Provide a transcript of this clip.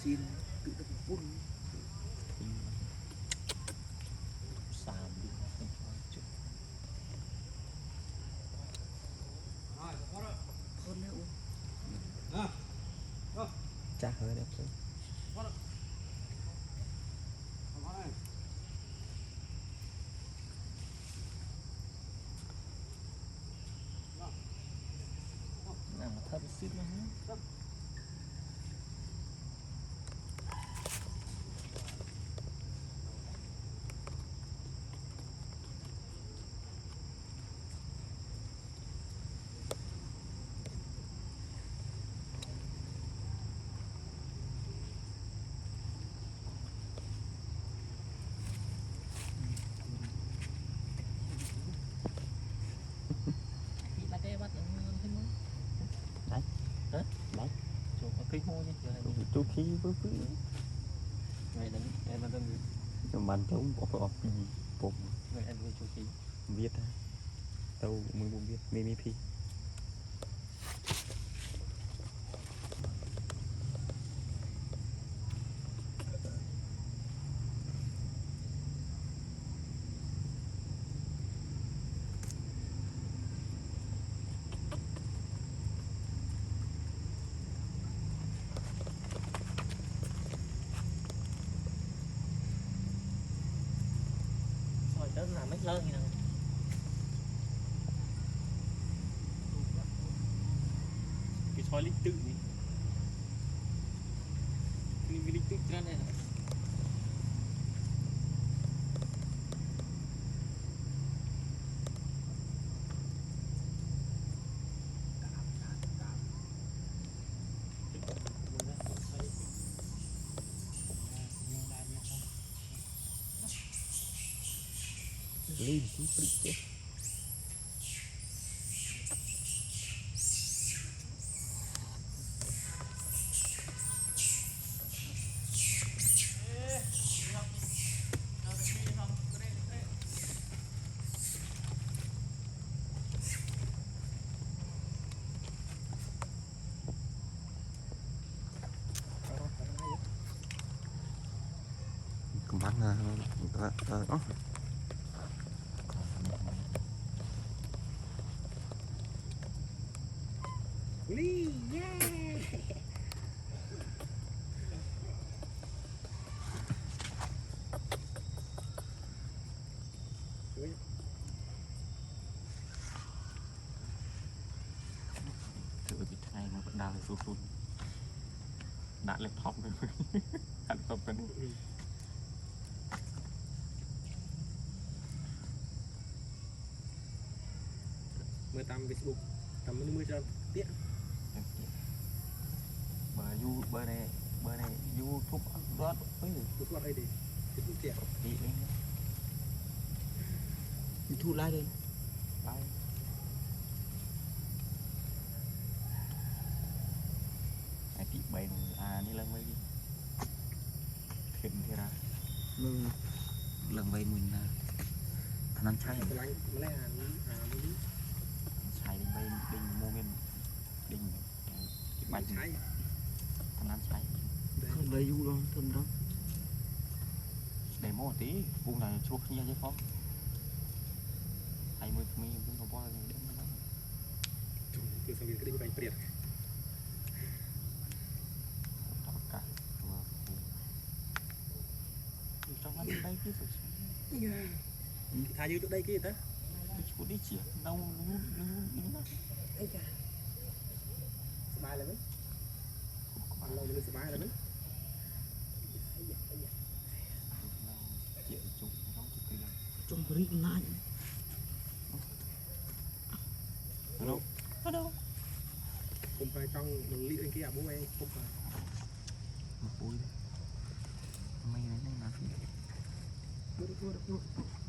xin tự được phun xàm đi không cho chữ con nữa chắc hơi đẹp thôi nào mà thơm xíu nữa chú khí với ngày đánh em đang cho bạn chống bỏ gì bụng người em chú khí biết ha tàu mới muốn biết mimi phi đó là mấy lớn như nào cái soi lịch tự này cái lịch tự ra này lên tí chứ bắn đó Lee, yeah. thử bị thay nó vẫn đang sụt sụt đã laptop rồi laptop cái này Mới tầm Facebook tầm mới cho tiện bờ này YouTube đó ấy Facebook ở đây thì Facebook tiện đi đấy thu like đây lại ai bị bệnh đi lần mấy đi thuyền thế ra lần mấy mình là thằng ăn chay chay đi bay đinh mua miền đinh cái bánh thằng ăn chay không lấy du đâu thân đó để mua một tí vùng này chuột như thế phó 20 mình cũng không bao giờ đến đó từ sau cái định bánh bẹt cả trong anh đây cái thay như trước đây kia ta chú đi chỉ đâu nó ấy cả bài là mấy lâu nữa bài là mấy chuyện chung không thì trong rít lại ở đâu không phải trong mình lý anh kia bố em không phải một bụi mày này là được